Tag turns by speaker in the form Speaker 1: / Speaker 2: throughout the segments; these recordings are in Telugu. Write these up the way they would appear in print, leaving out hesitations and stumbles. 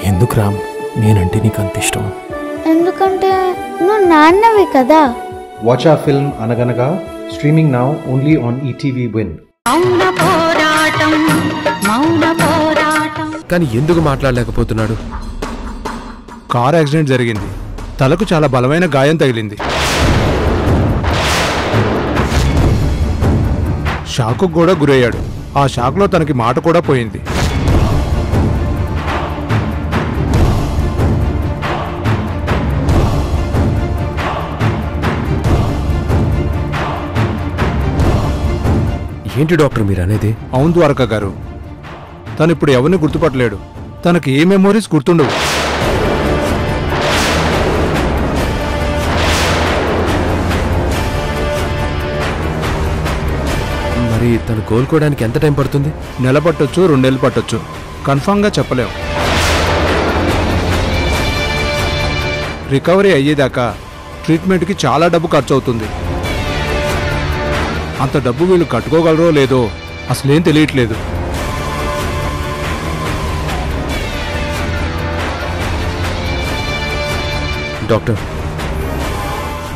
Speaker 1: ఎందుకు రామ్, నేనంటే నీకు అంత ఇష్టం?
Speaker 2: ఎందుకంటే నువ్వు నాన్నవి కదా.
Speaker 3: Watch our film Anaganaga, streaming now only on ETV Win.
Speaker 4: కానీ ఎందుకు మాట్లాడలేకపోతున్నాడు?
Speaker 5: కార్ యాక్సిడెంట్ జరిగింది, తలకు చాలా బలమైన గాయం తగిలింది. షాకు కూడా గురయ్యాడు. ఆ షాక్లో తనకి మాట కూడా పోయింది.
Speaker 4: ఏంటి డాక్టర్ మీరు అనేది?
Speaker 5: అవును ద్వారకా గారు, తను ఇప్పుడు ఎవరిని గుర్తుపట్టలేడు. తనకి ఏ మెమోరీస్ గుర్తుండవు.
Speaker 4: మరి తను కోలుకోవడానికి ఎంత టైం పడుతుంది?
Speaker 5: నెల పట్టొచ్చు, 2 నెలలు పట్టొచ్చు, కన్ఫామ్గా చెప్పలేం. రికవరీ అయ్యేదాకా ట్రీట్మెంట్కి చాలా డబ్బు ఖర్చు అవుతుంది. అంత డబ్బు వీళ్ళు కట్టుకోగలరో లేదో అసలేం తెలియట్లేదు.
Speaker 4: డాక్టర్,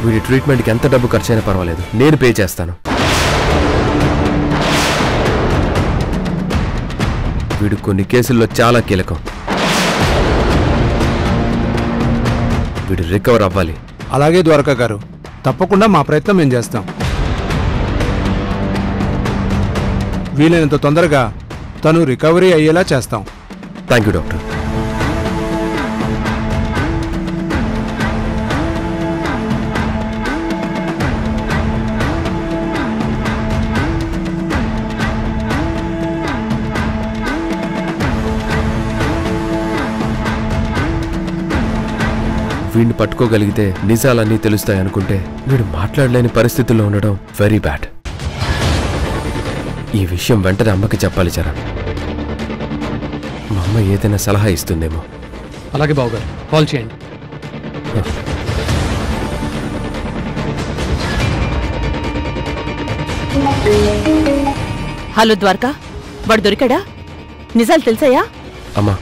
Speaker 4: వీడి ట్రీట్మెంట్కి ఎంత డబ్బు ఖర్చైనా పర్వాలేదు, నేను పే చేస్తాను. వీడు కొన్ని కేసుల్లో చాలా కీలకం. వీడు రికవర్ అవ్వాలి.
Speaker 5: అలాగే ద్వారకా గారు, తప్పకుండా మా ప్రయత్నం మేము చేస్తాం. వీలైనంత తొందరగా తను రికవరీ అయ్యేలా చేస్తాం.
Speaker 4: Thank you doctor. వీడిని పట్టుకోగలిగితే నిజాలన్నీ తెలుస్తాయనుకుంటే వీడు మాట్లాడలేని పరిస్థితుల్లో ఉండడం వెరీ బ్యాడ్. ఈ విషయం వెంటనే అమ్మకి చెప్పాలి చరణ్. మా అమ్మ ఏదైనా సలహా ఇస్తుందేమో.
Speaker 6: అలాగే బావగారు, కాల్ చేయండి.
Speaker 7: హలో ద్వారకా, వాడు దొరికాడా? నిజాలు తెలుసాయా?
Speaker 4: అమ్మా,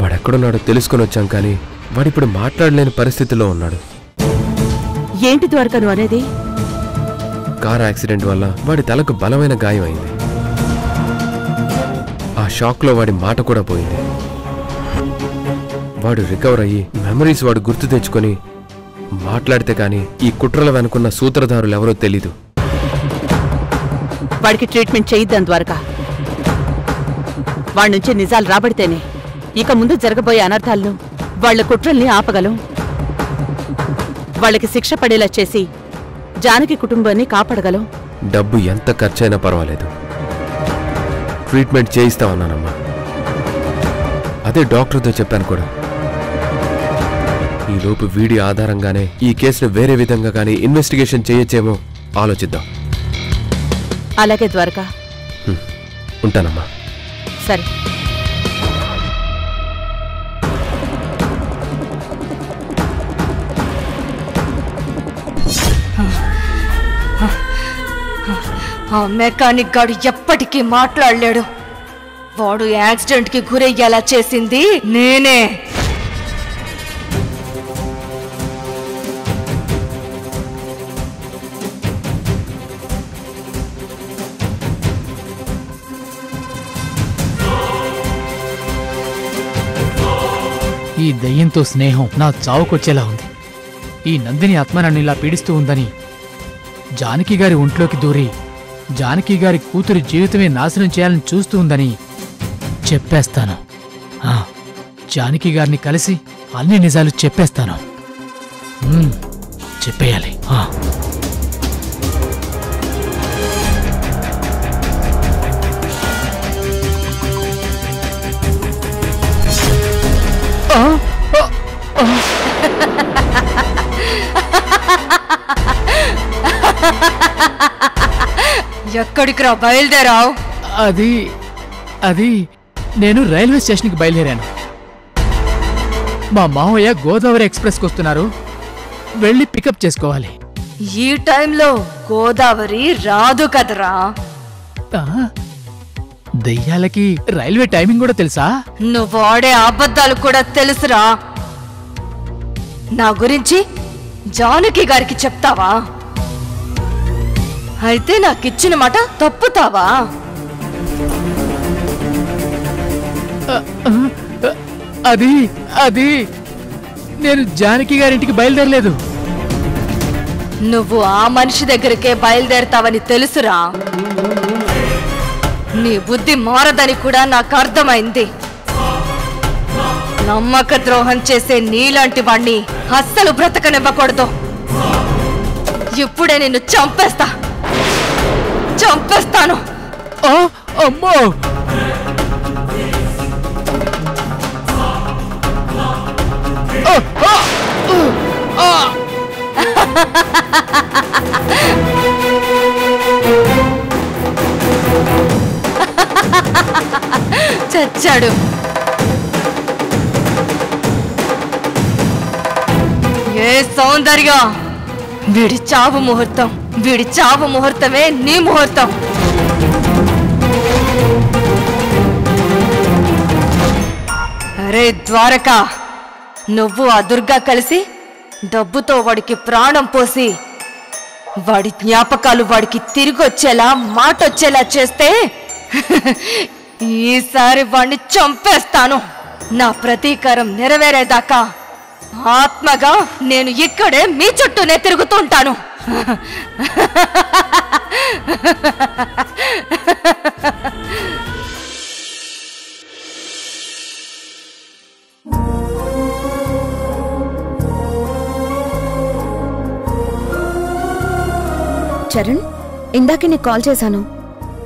Speaker 4: వాడెక్కడున్నాడో తెలుసుకొని వచ్చాం, కానీ వాడిప్పుడు మాట్లాడలేని పరిస్థితిలో ఉన్నాడు.
Speaker 7: ఏంటి ద్వారకా నువ్వు అనేది?
Speaker 4: కార్ యాక్సిడెంట్ వల్ల వాడి తలకు బలమైన గాయం అయింది. ఆ షాక్లో వాడి మాట కూడా పోయింది. వాడు రికవర్ అయ్యి మెమరీస్ వాడు గుర్తు తెచ్చుకొని మాట్లాడితే కానీ ఈ కుట్రల వెనుకున్న సూత్రధారులు ఎవరో తెలీదు.
Speaker 7: వాడికి ట్రీట్మెంట్ చేయిద్దాం ద్వారకా. వాడి నుంచి నిజాలు రాబడితేనే ఇక ముందు జరగబోయే అనర్థాలను, వాళ్ల కుట్రల్ని ఆపగలం. వాళ్ళకి శిక్ష పడేలా చేసి జానకి కుటుంబాన్ని కాపాడగలం.
Speaker 4: డబ్బు ఎంత ఖర్చైనా పర్వాలేదు, ట్రీట్మెంట్ చేయిస్తామన్నానమ్మా. అదే డాక్టర్తో చెప్పాను కూడా. ఈలోపు వీడి ఆధారంగానే ఈ కేసును వేరే విధంగా కానీ ఇన్వెస్టిగేషన్ చేయొచ్చేమో ఆలోచిద్దాం.
Speaker 7: అలాగే ద్వారకా.
Speaker 4: ఉంటానమ్మా.
Speaker 7: సరే.
Speaker 8: ఆ మెకానిక్ గాడు ఎప్పటికీ మాట్లాడలేడు. వాడు యాక్సిడెంట్ కి గురయ్యేలా చేసింది నేనే.
Speaker 6: ఈ దయ్యంతో స్నేహం నా చావుకొచ్చేలా ఉంది. ఈ నందిని ఆత్మ నన్ను ఇలా పీడిస్తూ ఉందని జానకి గారి ఒంట్లోకి దూరి జానకి గారి కూతురి జీవితమే నాశనం చేయాలని చూస్తూ ఉందని చెప్పేస్తాను. జానకి గారిని కలిసి అన్ని నిజాలు చెప్పేస్తాను. చెప్పేయాలి.
Speaker 8: ఎక్కడికి రా బయలుదేరావు?
Speaker 6: అది నేను రైల్వే స్టేషన్కి బయలుదేరాను. మా మావయ్య గోదావరి ఎక్స్ప్రెస్కి వస్తున్నారు, వెళ్ళి పికప్ చేసుకోవాలి.
Speaker 8: ఈ టైంలో గోదావరి రాదు కదరా.
Speaker 6: దెయ్యాలకి రైల్వే టైమింగ్ కూడా తెలుసా?
Speaker 8: నువ్వు ఆడే అబద్ధాలు కూడా తెలుసురా. నా గురించి జానకి గారికి చెప్తావా? అయితే నాకిచ్చిన మాట తప్పుతావా?
Speaker 6: అది అది నేను జానకి గారింటికి బయలుదేరలేదు.
Speaker 8: నువ్వు ఆ మనిషి దగ్గరికే బయలుదేరతావని తెలుసురా. నీ బుద్ధి మారదని కూడా నాకు అర్థమైంది. నమ్మక ద్రోహం చేసే నీలాంటి వాణ్ణి అస్సలు బ్రతకనివ్వకూడదు. ఇప్పుడే నిన్ను చంపేస్తాను.
Speaker 6: అమ్మో!
Speaker 8: చచ్చాడు. ఏ సౌందర్య, వీడి చావు ముహూర్తమే నీ ముహూర్తం. అరే ద్వారకా, నువ్వు ఆ దుర్గా కలిసి డబ్బుతో వాడికి ప్రాణం పోసి వాడి జ్ఞాపకాలు వాడికి తిరిగొచ్చేలా మాటొచ్చేలా చేస్తే ఈసారి వాడిని చంపేస్తాను. నా ప్రతీకారం నెరవేరేదాకా ఆత్మగా నేను ఇక్కడే మీ చుట్టూనే తిరుగుతుంటాను.
Speaker 9: చరణ్, ఇందాకే నీకు కాల్ చేశాను,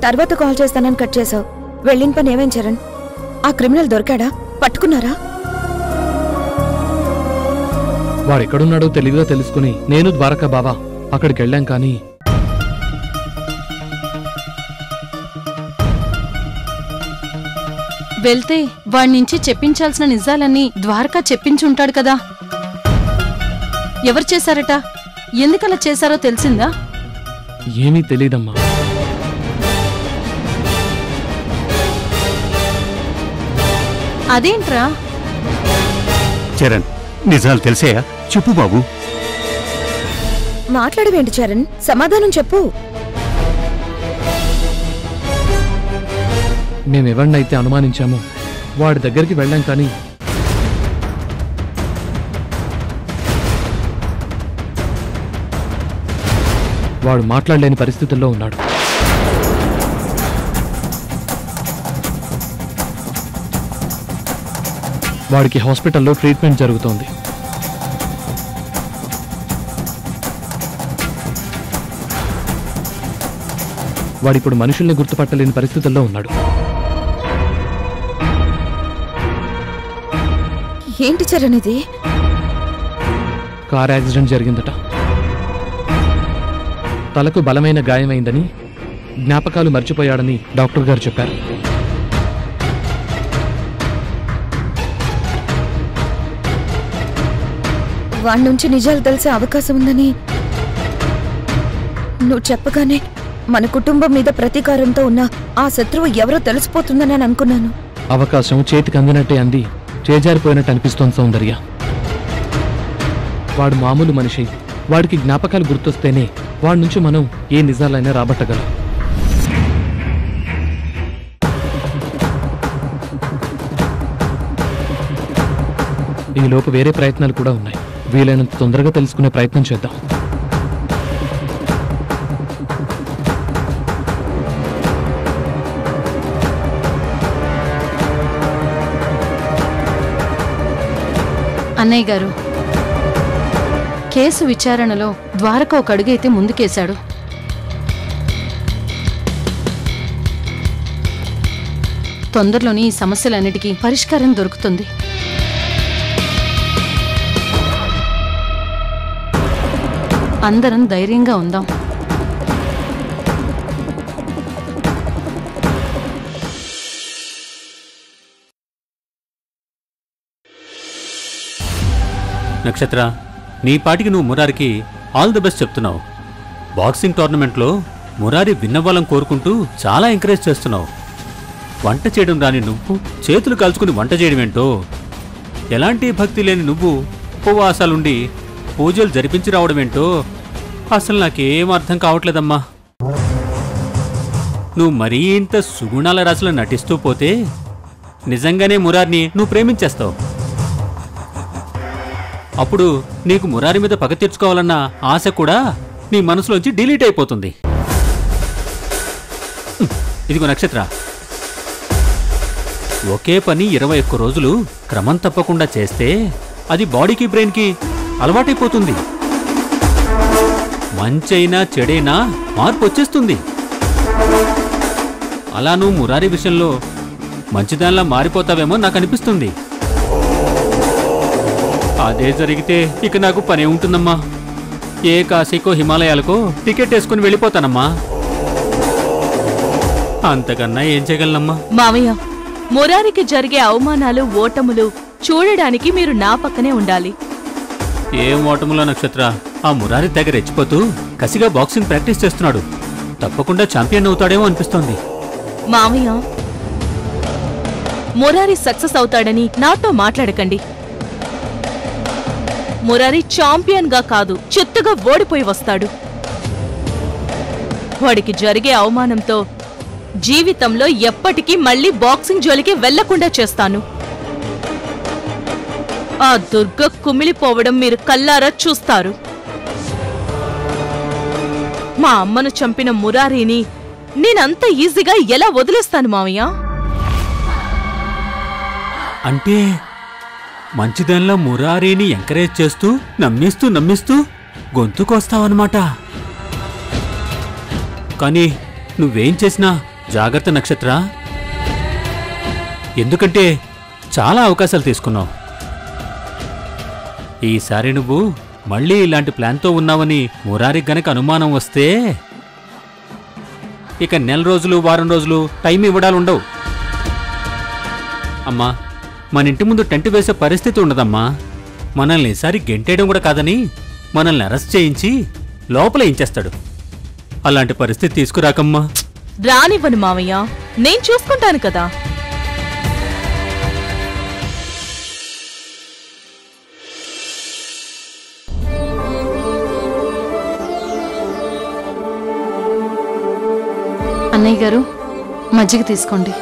Speaker 9: తర్వాత కాల్ చేస్తానని కట్ చేశావు. వెళ్ళిన పని ఏమేం చరణ్? ఆ క్రిమినల్ దొరికాడా? పట్టుకున్నారా?
Speaker 6: వాడెక్కడున్నాడో తెలివిగా తెలుసుకుని నేను ద్వారకా బావా అక్కడికి వెళ్ళాం. కానీ
Speaker 7: వెళ్తే వాడి నుంచి చెప్పించాల్సిన నిజాలన్నీ ద్వారకా చెప్పించుంటాడు కదా. ఎవరు చేశారట? ఎందుకలా చేశారో తెలిసిందా?
Speaker 6: ఏమీ తెలీదమ్మా.
Speaker 7: అదేంట్రా?
Speaker 10: చరణ్, నిజాలు తెలిసాయా? చెప్పు బాబు.
Speaker 9: మాట్లాడవేంటి చరణ్, సమాధానం చెప్పు.
Speaker 6: మేమెవరినైతే అనుమానించామో వాడి దగ్గరికి వెళ్ళాం. కానీ వాడు మాట్లాడలేని పరిస్థితుల్లో ఉన్నాడు. వాడికి హాస్పిటల్లో ట్రీట్మెంట్ జరుగుతోంది. వాడిప్పుడు మనుషుల్ని గుర్తుపట్టలేని పరిస్థితుల్లో ఉన్నాడు.
Speaker 9: ఏంటి చరణ్ ఇది?
Speaker 6: కార్ యాక్సిడెంట్ జరిగిందట. తలకు బలమైన గాయమైందని, జ్ఞాపకాలు మర్చిపోయాడని డాక్టర్ గారు చెప్పారు.
Speaker 9: వాడి నుంచి నిజాలు తెలిసే అవకాశం ఉందని నువ్వు చెప్పగానే మన కుటుంబం మీద ప్రతీకారంతో ఉన్న ఆ శత్రువు ఎవరో తెలిసిపోతుందని నేను అనుకున్నాను.
Speaker 6: అవకాశం చేతికి అందినట్టే అంది చేజారిపోయినట్టు అనిపిస్తోంది సౌందర్య. వాడు మామూలు మనిషి. వాడికి జ్ఞాపకాలు గుర్తొస్తేనే వాడి నుంచి మనం ఏ నిజాలైనా రాబట్టగలం. ఈలోపు వేరే ప్రయత్నాలు కూడా ఉన్నాయి. వీలైనంత తొందరగా తెలుసుకునే ప్రయత్నం చేద్దాం.
Speaker 7: అన్నయ్య గారు, కేసు విచారణలో ద్వారక ఒక అడుగైతే ముందుకేశాడు. తొందరలోనే ఈ సమస్యలన్నిటికీ పరిష్కారం దొరుకుతుంది. అందరం ధైర్యంగా ఉందాం.
Speaker 10: నక్షత్ర, నీ పాటికి నువ్వు మురారికి ఆల్ ది బెస్ట్ చెప్తున్నావు. బాక్సింగ్ టోర్నమెంట్లో మురారి విన్నవ్వాలని కోరుకుంటూ చాలా ఎంకరేజ్ చేస్తున్నావు. వంట చేయడం రాని నువ్వు చేతులు కాల్చుకుని వంట చేయడమేంటో, ఎలాంటి భక్తి లేని నువ్వు ఉపవాసాలుండి పూజలు జరిపించి రావడమేంటో అసలు నాకేం అర్థం కావట్లేదమ్మా. నువ్వు మరీ ఇంత సుగుణాల రాశిలో నటిస్తూ పోతే నిజంగానే మురారిని నువ్వు ప్రేమించేస్తావు. అప్పుడు నీకు మురారి మీద పగ తీర్చుకోవాలన్న ఆశ కూడా నీ మనసులోంచి డిలీట్ అయిపోతుంది. ఇదిగో నక్షత్ర, ఒకే పని 21 రోజులు క్రమం తప్పకుండా చేస్తే అది బాడీకి బ్రెయిన్కి అలవాటైపోతుంది. మంచైనా చెడైనా మార్పు వచ్చేస్తుంది. అలా నువ్వు మురారి విషయంలో మంచిదానిలా మారిపోతావేమో నాకు అనిపిస్తుంది. అదే జరిగితే ఇక నాకు పనే ఉంటుందమ్మా. ఏ కాశీకో హిమాలయాలకో టికెట్ వేసుకుని వెళ్ళిపోతానమ్మా. అంతకన్నా ఏం చేయగలనమ్మా?
Speaker 7: మావయ్య, మురారికి జరిగే అవమానాలు ఓటములు చూడడానికి మీరు నా పక్కనే ఉండాలి.
Speaker 10: ఏం ఓటములో నక్షత్ర, ఆ మురారి దగ్గర రెచ్చిపోతూ కసిగా బాక్సింగ్ ప్రాక్టీస్ చేస్తున్నాడు. తప్పకుండా ఛాంపియన్ అవుతాడేమో అనిపిస్తోంది.
Speaker 7: మావయ్య, మురారి సక్సెస్ అవుతాడని నాతో మాట్లాడకండి. మురారి ఛాంపియన్ గా కాదు, చిత్తుగా ఓడిపోయి వస్తాడు. వాడికి జరిగే అవమానంతో జీవితంలో ఎప్పటికీ మళ్ళీ బాక్సింగ్ జోలికి వెళ్లకుండా చేస్తాను. ఆ దుర్గ కుమిలిపోవడం మీరు కల్లారా చూస్తారు. మా అమ్మను చంపిన మురారిని నేనంత ఈజీగా ఎలా వదిలేస్తాను మావయ్య?
Speaker 10: అంటే మంచిదానిలో మురారిని ఎంకరేజ్ చేస్తూ నమ్మిస్తూ గొంతుకొస్తావన్నమాట. కానీ నువ్వేం చేసినా జాగ్రత్త నక్షత్ర. ఎందుకంటే చాలా అవకాశాలు తీసుకున్నావు. ఈసారి నువ్వు మళ్ళీ ఇలాంటి ప్లాన్తో ఉన్నావని మురారికి గనక అనుమానం వస్తే ఇక నెల రోజులు వారం రోజులు టైం ఇవ్వడాలుండవు. అమ్మా, మన ఇంటి ముందు టెంట్ వేసే పరిస్థితి ఉండదమ్మా. మనల్ని ఈసారి గెంటేయడం కూడా కాదని మనల్ని అరెస్ట్ చేయించి లోపల ఇంచేస్తాడు. అలాంటి పరిస్థితి తీసుకురాకమ్మా.
Speaker 7: రానివ్వను మావయ్య, నేను చూసుకుంటాను కదా.
Speaker 11: అన్నయ్య గారు, మజ్జిగ తీసుకోండి.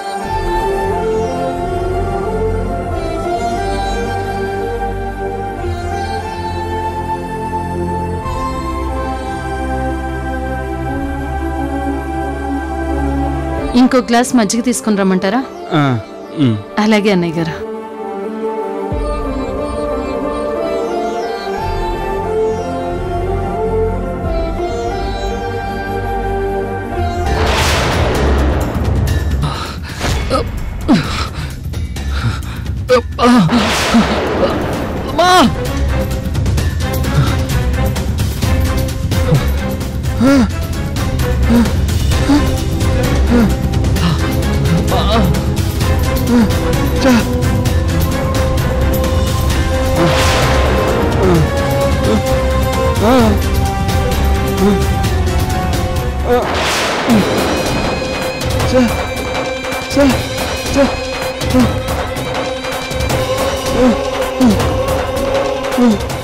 Speaker 11: ఇంకో గ్లాస్ మజ్జిగ తీసుకుని రమ్మంటారా? అలాగే అన్నయ్య గారు.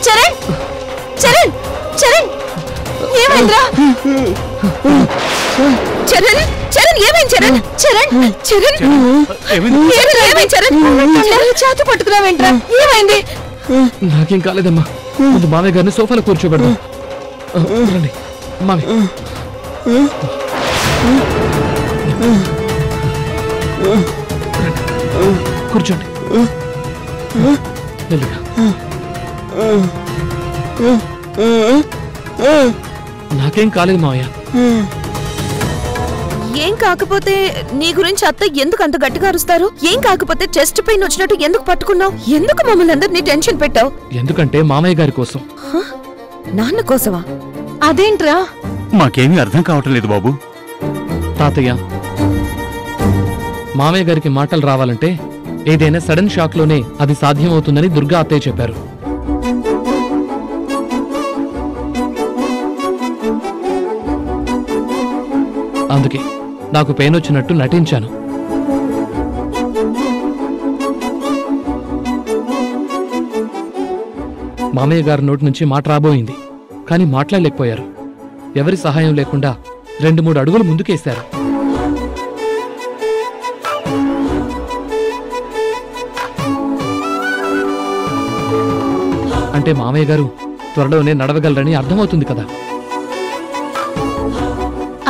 Speaker 9: చరణ్, చరణ్, చరణ్, ఏమైందిరా? చరణ్, చరణ్, ఏమైంది చరణ్? చరణ్, చరణ్, ఏమైంది చరణ్? చేతి పట్టుకున్నావేంట్రా? ఏమైంది?
Speaker 6: నాకేం కాలేదమ్మా. ముందు మావయ్య గారిని సోఫాలో కూర్చోబెడదాం. రండి మావయ్య. కూర్చోండి. నాకేం కాలేదు మావయ్య.
Speaker 9: ఏం కాకపోతే నీ గురించి అత్త ఎందుకు అంత గట్టిగా అరుస్తారు? ఏం కాకపోతే చెస్ట్ పెయిన్ వచ్చినట్టు ఎందుకు పట్టుకున్నావు? ఎందుకు మమ్మల్ని అందరినీ టెన్షన్ పెట్టావు?
Speaker 6: ఎందుకంటే మామయ్య గారి కోసం.
Speaker 9: నాన్న కోసమా?
Speaker 11: అదేంట్రా?
Speaker 10: మాకేమీ అర్థం కావటం లేదు బాబు.
Speaker 6: తాతయ్య, మామయ్య గారికి మాటలు రావాలంటే ఏదైనా సడన్ షాక్ లోనే అది సాధ్యమవుతుందని దుర్గా అత్తయ్య చెప్పారు. అందుకే నాకు పెయిన్ వచ్చినట్టు నటించాను. మామయ్య గారి నోటి నుంచి మాట రాబోయింది, కానీ మాట్లాడలేకపోయారు. ఎవరి సహాయం లేకుండా 2-3 అడుగులు ముందుకేశారు. అంటే మామయ్య గారు త్వరలోనే నడవగలరని అర్థమవుతుంది కదా.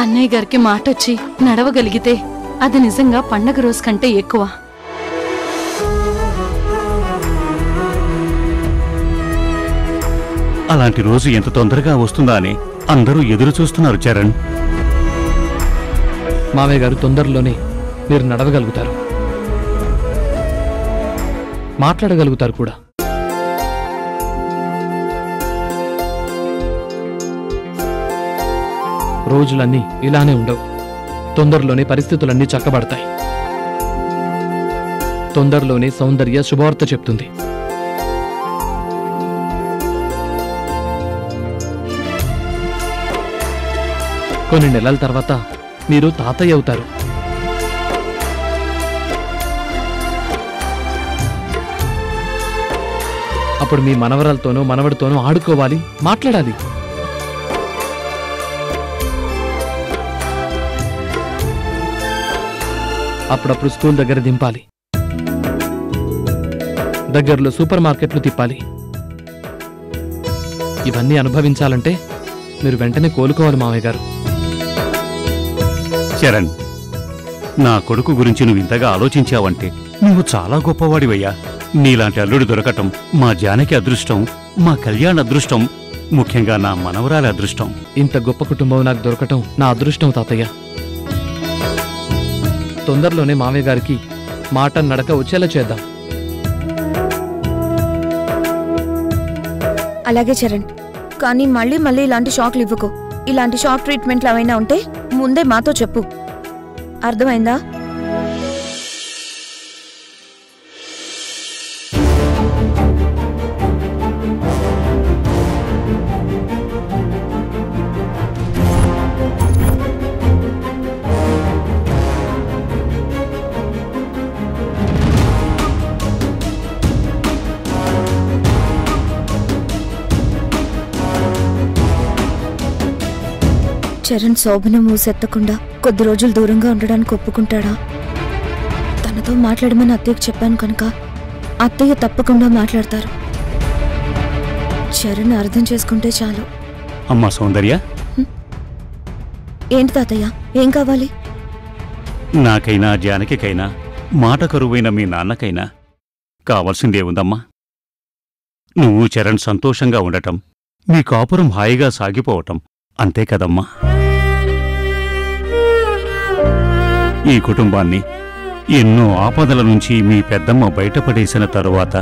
Speaker 11: అన్నయ్య గారికి మాటొచ్చి నడవగలిగితే అది నిజంగా పండగ రోజు కంటే ఎక్కువ.
Speaker 12: అలాంటి రోజు ఎంత తొందరగా వస్తుందా అని అందరూ ఎదురు చూస్తున్నారు చరణ్.
Speaker 6: మామయ్య గారు తొందరలోనే మీరు నడవగలుగుతారు, మాట్లాడగలుగుతారు కూడా. రోజులన్నీ ఇలానే ఉండవు. తొందరలోనే పరిస్థితులన్నీ చక్కబడతాయి. తొందరలోనే సౌందర్య శుభవార్త చెప్తుంది. కొన్ని నెలల తర్వాత మీరు తాతయ్య అవుతారు. అప్పుడు మీ మనవరాలతోనో మనవడితోనో ఆడుకోవాలి, మాట్లాడాలి. అప్పుడప్పుడు స్కూల్ దగ్గర దింపాలి, దగ్గరలో సూపర్ మార్కెట్లు తిప్పాలి. ఇవన్నీ అనుభవించాలంటే మీరు వెంటనే కోలుకోవాలి మామయ్య గారు.
Speaker 12: చరణ్, నా కొడుకు గురించి నువ్వు ఇంతగా ఆలోచించావంటే నువ్వు చాలా గొప్పవాడివయ్యా. నీలాంటి అల్లుడు దొరకటం మా జానకి అదృష్టం, మా కళ్యాణ్ అదృష్టం, ముఖ్యంగా నా మనవరాలి అదృష్టం.
Speaker 6: ఇంత గొప్ప కుటుంబం నాకు దొరకటం నా అదృష్టం తాతయ్య. తొందరలోనే మామయ్య గారికి మాట నడక వచ్చేలా చేద్దాం.
Speaker 9: అలాగే చరణ్, కానీ మళ్ళీ మళ్ళీ ఇలాంటి షాక్లు ఇవ్వకు. ఇలాంటి షాక్ ట్రీట్మెంట్లు ఏమైనా ఉంటే ముందే మాతో చెప్పు, అర్థమైందా? చరణ్ శోభను మూసెత్తకుండా కొద్ది రోజులు దూరంగా ఉండడానికి ఒప్పుకుంటాడా? తనతో మాట్లాడమని అత్తయ్యకు చెప్పాను కనుక అత్తయ్య తప్పకుండా మాట్లాడతారు. చరణ్ అర్థం చేసుకుంటే చాలు.
Speaker 12: అమ్మా సౌందర్య,
Speaker 9: ఏంటి తాతయ్య, ఏం కావాలి?
Speaker 12: నాకైనా జానకికైనా మాట కరువైన మీ నాన్నకైనా కావాల్సిందే ఉందమ్మా. నువ్వు చరణ్ సంతోషంగా ఉండటం, మీ కాపురం హాయిగా సాగిపోవటం, అంతే కదమ్మా. ఈ కుటుంబాన్ని ఎన్నో ఆపదల నుంచి మీ పెద్దమ్మ బయటపడేసిన తరువాత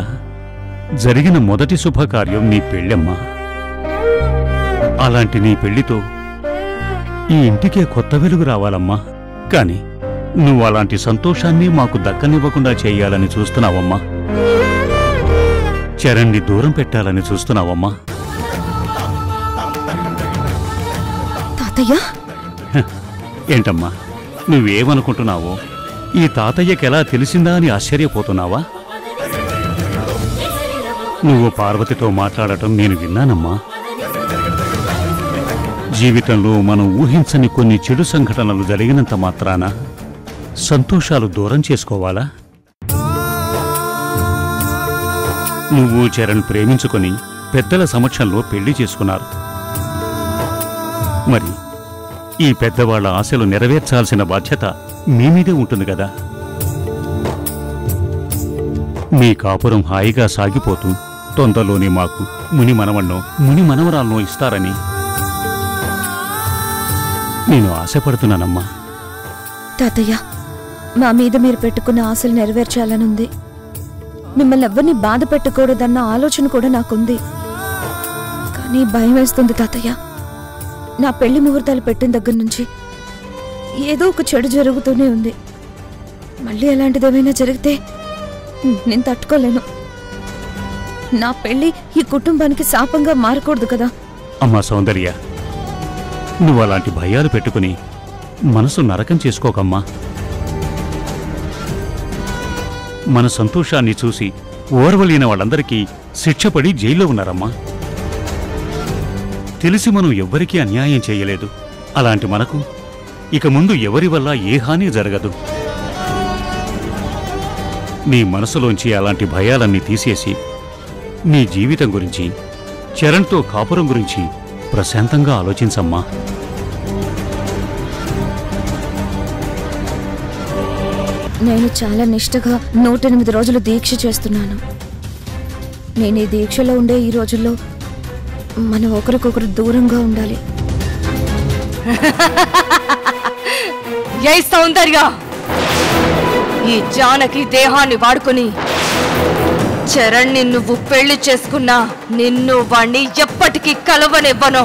Speaker 12: జరిగిన మొదటి శుభకార్యం నీ పెళ్ళమ్మా. అలాంటి నీ పెళ్లితో ఈ ఇంటికే కొత్త వెలుగు రావాలమ్మా. కాని నువ్వు అలాంటి సంతోషాన్ని మాకు దక్కనివ్వకుండా చెయ్యాలని చూస్తున్నావమ్మా. చరణ్ని దూరం పెట్టాలని చూస్తున్నావమ్మా.
Speaker 9: తాతయ్య,
Speaker 12: ఏంటమ్మా నువ్వేమనుకుంటున్నావో? ఈ తాతయ్యకెలా తెలిసిందా అని ఆశ్చర్యపోతున్నావా? నువ్వు పార్వతితో మాట్లాడటం నేను విన్నానమ్మా. జీవితంలో మనం ఊహించని కొన్ని చెడు సంఘటనలు జరిగినంత మాత్రాన సంతోషాలు దూరం చేసుకోవాలా? నువ్వు చరణ్ ప్రేమించుకొని పెద్దల సమక్షంలో పెళ్లి చేసుకున్నారు. మరి ఈ పెద్దవాళ్ల ఆశలు నెరవేర్చాల్సిన బాధ్యత మీ మీదే ఉంటుంది కదా. మీ కాపురం హాయిగా సాగిపోతూ తొందరలోనే మాకు ముని మనవన్నో ముని మనవరాలనో ఇస్తారని నేను ఆశపడుతున్నానమ్మా.
Speaker 9: తాతయ్య, మా మీద మీరు పెట్టుకున్న ఆశలు నెరవేర్చాలనుంది. మిమ్మల్ని ఎవరిని బాధ పెట్టకూడదన్న ఆలోచన కూడా నాకుంది. కానీ భయం వేస్తుంది తాతయ్య. నా పెళ్లి ముహూర్తాలు పెట్టిన దగ్గర నుంచి ఏదో ఒక చెడు జరుగుతూనే ఉంది. మళ్ళీ అలాంటిదేమైనా జరిగితే నేను తట్టుకోలేను. నా పెళ్లి ఈ కుటుంబానికి శాపంగా మారకూడదు కదా.
Speaker 12: అమ్మా సౌందర్య, నువ్వు అలాంటి భయాలు పెట్టుకుని మనసు నరకం చేసుకోకమ్మా. మన సంతోషాన్ని చూసి ఓర్వలేని వాళ్ళందరికీ శిక్ష పడి జైల్లో ఉన్నారమ్మా. తెలిసి మనం ఎవ్వరికీ అన్యాయం చేయలేదు. అలాంటి మనకు ఇక ముందు ఎవరి వల్ల ఏ హాని జరగదు. నీ మనసులోంచి అలాంటి భయాలన్నీ తీసేసి నీ జీవితం గురించి, చరణ్తో కాపురం గురించి ప్రశాంతంగా ఆలోచించమ్మా.
Speaker 9: నేను చాలా నిష్ఠగా 108 రోజులు దీక్ష చేస్తున్నాను. నేను ఈ దీక్షలో ఉండే ఈ రోజుల్లో మనం ఒకరికొకరు దూరంగా ఉండాలి.
Speaker 8: ఏ సౌందర్య, ఈ జానకి దేహాన్ని వాడుకుని చరణ్ని నువ్వు పెళ్లి చేసుకున్నా నిన్ను వాణ్ణి ఎప్పటికీ కలవనివ్వను.